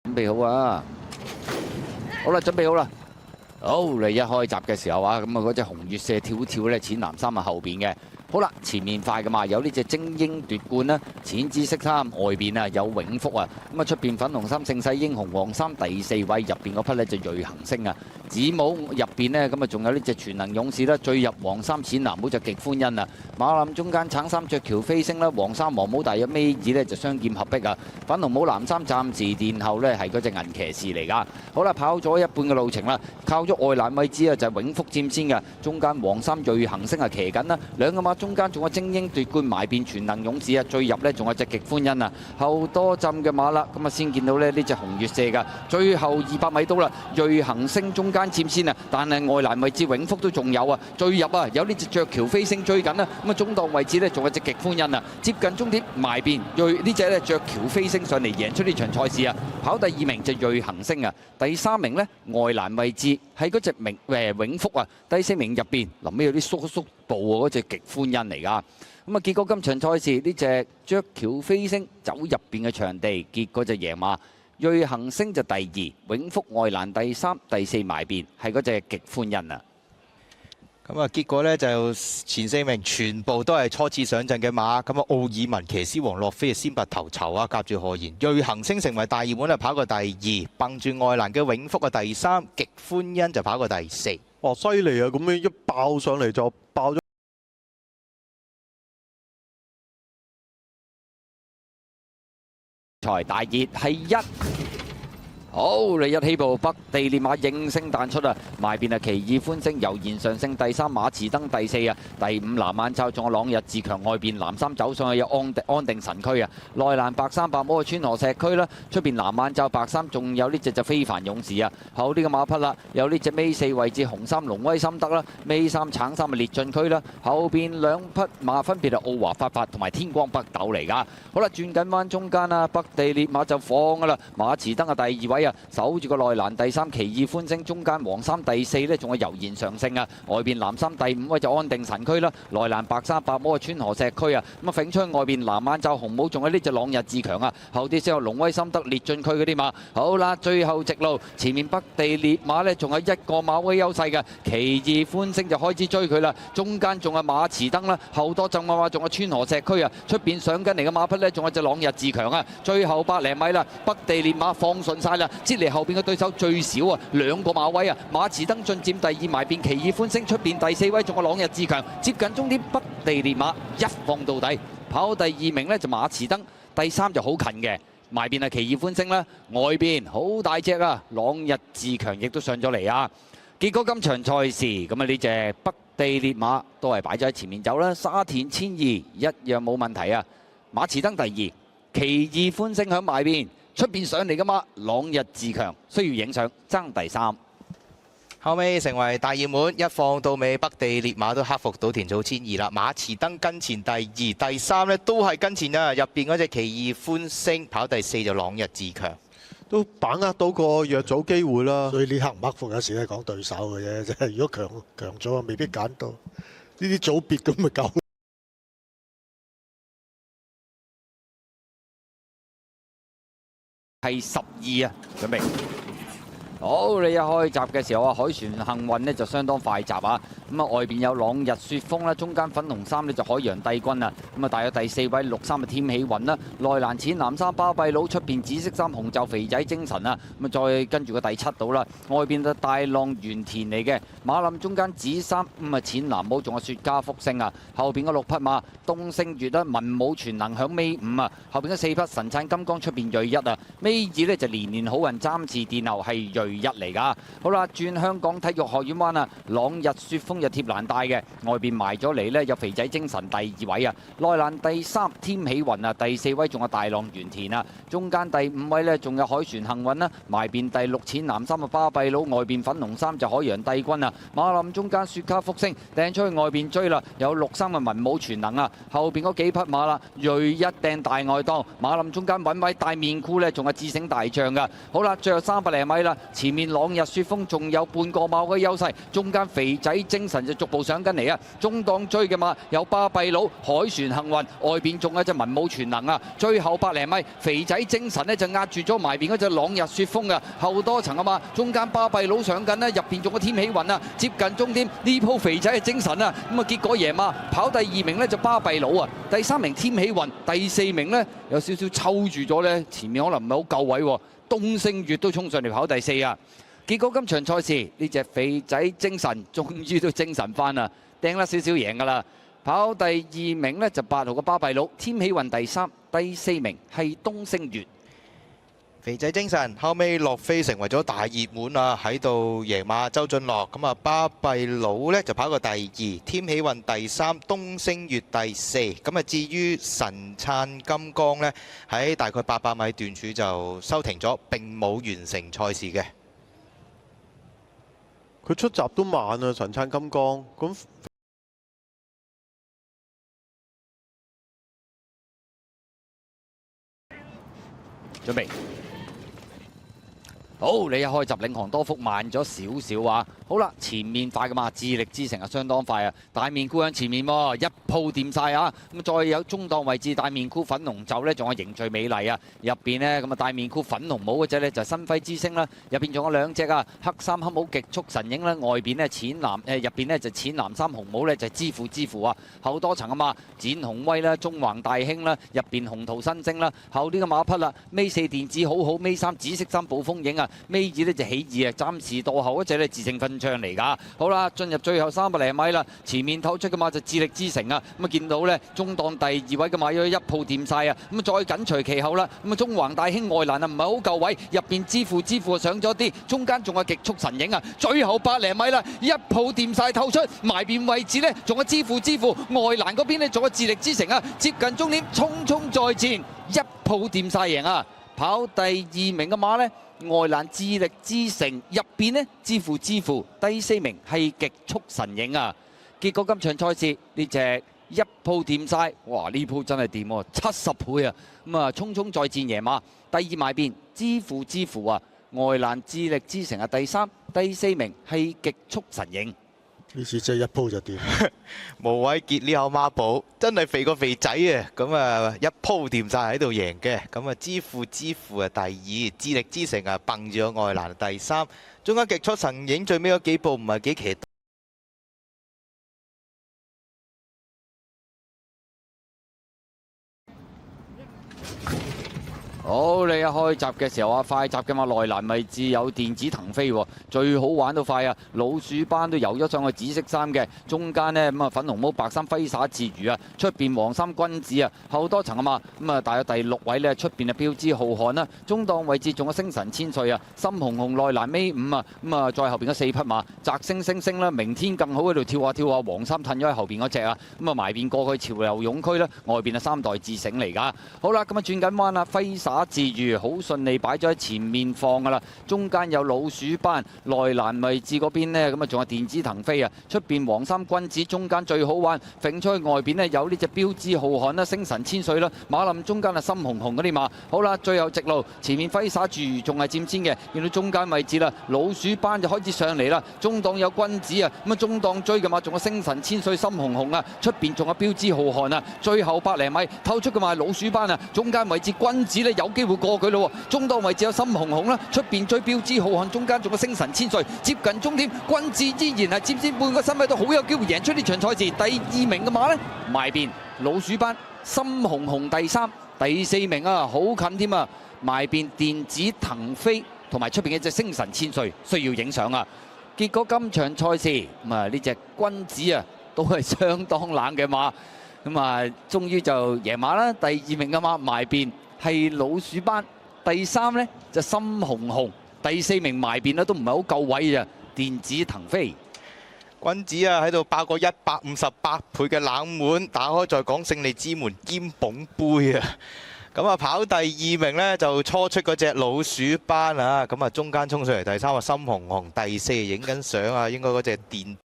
準備好啊！好啦，準備好啦。好，你一開閘嘅時候啊，咁啊嗰隻紅月射跳跳咧，淺藍衫係後邊嘅。好啦，前面快噶嘛，有呢隻精英奪冠啦，淺紫色衫，外邊啊有永福啊，咁啊出邊粉紅衫盛世英雄，黃衫第4位入邊嗰匹咧就瑞恒星啊，紫帽入邊呢，咁啊仲有呢隻全能勇士啦，最入黃衫淺藍帽就極歡欣啊，馬林中間橙衫雀橋飛升啦，黃衫黃帽大約尾二呢就雙劍合璧啊，粉紅帽藍衫暫時殿後呢係嗰隻銀騎士嚟噶。好啦，跑咗一半嘅路程啦，靠咗外欄位置啊就係永福佔先嘅，中間黃衫瑞恒星啊騎緊啦，兩個馬中間仲有精英奪冠埋邊全能勇士啊，最入呢仲有隻極歡欣啊，後多浸嘅馬啦，咁啊先見到呢隻紅月射噶，最後200米到啦，瑞恒星中間佔先啊，但係外欄位置永福都仲有啊，最入啊有呢隻雀橋飛升追緊啦，咁啊中檔位置呢仲有隻極歡欣啊，接近終點埋邊呢隻呢雀橋飛升上嚟贏出呢場賽事啊，跑第2名就瑞恒星啊，第3名呢外欄位置係嗰隻永福啊，第4名入邊臨尾有啲縮步啊，嗰隻極歡欣嚟噶。咁啊結果今場賽事呢隻雀橋飛升走入邊嘅場地，結果就贏馬，瑞恒星就第2，永福外欄第3，第4埋邊係嗰隻極歡欣啊。咁啊，結果呢，就前4名全部都係初次上陣嘅馬，咁啊奧爾文騎師王洛菲啊先拔頭籌啊，夾住何言，瑞恒星成為大熱門啊，跑過第2，蹦住外欄嘅永福啊第3，極歡欣就跑過第4。哇！犀利啊！咁樣一爆上嚟就爆咗。賽大熱係1。好，你一起步，北地烈馬應聲彈出啊！埋邊啊，奇異歡聲悠然上升，第3馬池登第4啊，第5藍眼罩仲有朗日自強，外邊藍衫走上去有安定神區啊，內欄白衫白帽川河石區啦，出邊藍眼罩白衫仲有呢隻就非凡勇士啊，後呢個馬匹啦，有呢隻尾4位置紅衫龍威心得啦，尾3橙衫啊烈進區啦，後邊2匹馬分別係奧華發發同埋天光北斗嚟噶。好啦，轉緊彎中間啊，北地烈馬就放噶啦，馬池登啊第2位。守住個內欄第3，奇異歡聲，中間黃衫第4呢，仲係悠然上升啊！外邊藍衫第5位就安定神區啦，內欄白衫白帽川河石區啊！咁啊，揈出去外邊藍眼罩紅帽，仲有呢隻朗日自強啊！後啲先有龍威心得烈進區嗰啲馬。好啦，最後直路前面北地烈馬呢，仲有1個馬位優勢嘅，奇異歡聲就開始追佢啦。中間仲有馬池登啦，後多陣嘅話仲有川河石區啊！出邊上緊嚟嘅馬匹呢，仲有隻朗日自強啊！最後100零米啦，北地烈馬放順晒啦。接嚟後邊嘅對手最少啊2個馬位啊，馬池登進佔第2，埋邊奇異歡聲，出邊第4位仲有朗日自強，接近終點北地烈馬一放到底，跑第2名呢就馬池登，第3就好近嘅，埋邊係奇異歡聲啦，外邊好大隻啊，朗日自強亦都上咗嚟啊。結果今場賽事咁啊呢隻北地烈馬都係擺咗喺前面走啦，沙田千二一樣冇問題啊，馬池登第2，奇異歡聲響埋邊。出邊上嚟噶嘛，朗日自強需要影相爭第3，後尾成為大熱門，一放到尾北地烈馬都克服到田草千二啦，馬池登跟前第2，第3呢都係跟前啊，入邊嗰隻奇異歡聲跑第4就朗日自強，都把握到個弱組機會啦。所以呢克唔克服有時係講對手嘅啫，即係如果強組啊，未必揀到呢啲組別咁咪夠。係12啊，準備好，你一開閘嘅時候啊，海船幸運呢就相當快閘啊，咁啊外邊有朗日雪峰啦，中間粉紅衫呢就海洋帝君啊，咁啊大約第4位綠衫啊添喜雲啦，內欄淺藍衫巴閉佬，出邊紫色衫紅袖肥仔精神啊，咁啊再跟住個第7度啦，外邊就大浪原田嚟嘅，馬林中間紫衫咁啊淺藍帽，仲有雪家福星啊，後邊嗰6匹馬東星月啦，文武全能響尾5啊，後邊嗰4匹神產金剛，出邊銳1啊，尾2呢就年年好運暫時殿後係銳1嚟㗎。好啦，轉香港體育學院灣啊，朗日雪峰就貼欄帶嘅，外邊埋咗嚟呢，有肥仔精神第2位啊，內欄第3添喜雲啊，第4位仲有大浪原田啊，中間第5位呢，仲有海船幸運啦，埋邊第6淺藍衫啊巴閉佬，外邊粉紅衫就海洋帝君啊，馬林中間雪卡福星掟出去外邊追啦，有6衫嘅文武全能啊，後邊嗰幾匹馬啦，銳1掟大外檔，馬林中間穩位大面箍呢，仲有智醒大將㗎。好啦，最後300零米啦，前面朗日雪峰仲有半個馬嘅優勢，中間肥仔精神就逐步上緊嚟啊！中檔追嘅馬有巴閉佬、海船幸運，外邊仲有隻文武全能啊！最後百零米，肥仔精神呢就壓住咗埋邊嗰隻朗日雪峰啊！後多層啊嘛，中間巴閉佬上緊呢，入邊仲有天喜雲啊！接近終點呢鋪肥仔嘅精神啊！咁啊結果贏馬跑第2名呢就巴閉佬啊，第3名天喜雲，第4名呢有少少抽住咗呢，前面可能唔係好夠位喎。東星月都衝上嚟跑第4啊！結果今場賽事呢隻肥仔精神終於都精神翻啦，掟甩少少贏㗎啦。跑第2名呢就8號嘅巴閉佬，天喜雲第3，第4名係東星月。肥仔精神後尾落飛成為咗大熱門啊！喺度贏馬周俊樂，咁啊巴閉佬呢就跑過第2，天喜運第3，東星月第4。咁啊至於神燦金剛呢，喺大概800米段處就收停咗，並冇完成賽事嘅。佢出閘都慢啊，神燦金剛咁。準備。好，你一開閘領航多福慢咗少少啊！好啦，前面快噶嘛，智力之城啊，相當快啊！大面箍喺前面喎，一鋪掂晒啊！咁再有中檔位置大面箍粉紅袖呢，仲有凝聚美麗啊！入邊呢，咁啊大面箍粉紅帽嗰隻呢，就係新輝之星啦，入邊仲有2隻啊，黑衫黑帽極速神影啦，外邊呢，淺藍入邊呢，就淺藍衫紅帽呢，就係之父啊！後多層啊嘛，展鴻威啦，中橫大興啦，入邊紅桃新星啦，後呢個馬匹啦，尾4電子好好，尾3紫色衫暴風影啊！尾2呢就起義啊，暫時墮後嗰隻呢，自勝勳章嚟㗎。好啦，進入最後300零米啦，前面透出嘅馬就智力之城啊。咁啊見到呢，中檔第2位嘅馬一鋪掂晒啊。咁啊再緊隨其後啦。咁啊中橫大興外欄啊唔係好夠位，入邊之父上咗啲，中間仲有極速神影啊。最後100零米啦，一鋪掂晒透出埋邊位置呢，仲有之父外欄嗰邊呢，仲有智力之城啊。接近終點，衝在前，一鋪掂晒贏啊！跑第2名嘅馬呢，外欄智力之城，入邊呢，之父，第4名係極速神影啊！結果今場賽事呢隻一鋪掂晒，哇！呢鋪真係掂喎，70倍啊！咁啊，衝在戰贏馬，第2埋邊之父啊，外欄智力之城係第3，第4名係極速神影。呢次真係一鋪就掂，無謂結呢口孖寶，真係肥過肥仔啊！咁啊一鋪掂晒喺度贏嘅，咁啊之父啊第2，智力之城啊蹦住個外欄第3，中間極速神影最尾嗰幾步唔係幾騎。好，你一開閘嘅時候啊，快閘嘅嘛，內欄位置有電子騰飛喎，最好玩到快啊！老鼠班都游咗上去紫色衫嘅，中間呢，咁啊粉紅帽白衫揮灑自如啊，出邊黃衫君子啊，後多層啊嘛，咁啊大約第6位呢，出邊啊標誌浩瀚啦，中檔位置仲有星神千歲啊，深紅紅內欄尾5啊，咁啊再後邊嗰4匹馬澤星啦，明天更好喺度跳下，黃衫褪咗喺後邊嗰隻啊，咁啊埋邊過去潮流勇區啦，外邊係3代智醒嚟㗎。好啦，咁啊轉緊彎啦，揮灑自如，好順利擺咗喺前面放噶啦。中間有老鼠班，內欄位置嗰邊呢，咁啊仲有電子騰飛啊。出邊黃衫君子，中間最好玩，揈出去外邊呢，有呢隻標誌浩瀚啦，星神千歲啦。馬林中間啊深紅嗰啲馬。好啦，最後直路前面揮灑自如，仲係佔先嘅。見到中間位置啦，老鼠班就開始上嚟啦。中檔有君子啊，咁啊中檔追嘅馬仲有星神千歲深紅啊。出邊仲有標誌浩瀚啊。最後100零米透出嘅馬老鼠班啊，中間位置君子呢，有機會過佢咯，中檔位置有深紅啦，出邊追標誌浩瀚，中間仲有星神千歲，接近終點，君子依然係佔先半個身位，都好有機會贏出呢場賽事。第2名嘅馬呢，埋邊老鼠班，深紅第3，第4名啊，好近添啊，埋邊電子騰飛同埋出邊嘅隻星神千歲需要影相啊。結果今場賽事咁啊呢隻君子啊都係相當冷嘅馬，咁啊終於就贏馬啦。第2名嘅馬埋邊係老鼠班，第3呢就深紅，第4名埋邊咧都唔係好夠位啊，電子騰飛。君子啊喺度爆個158倍嘅冷門，打開再講勝利之門兼捧杯啊！咁啊跑第2名呢，就初出嗰隻老鼠班啊，咁啊中間衝上嚟第3個深紅，第4影緊相啊，應該嗰隻電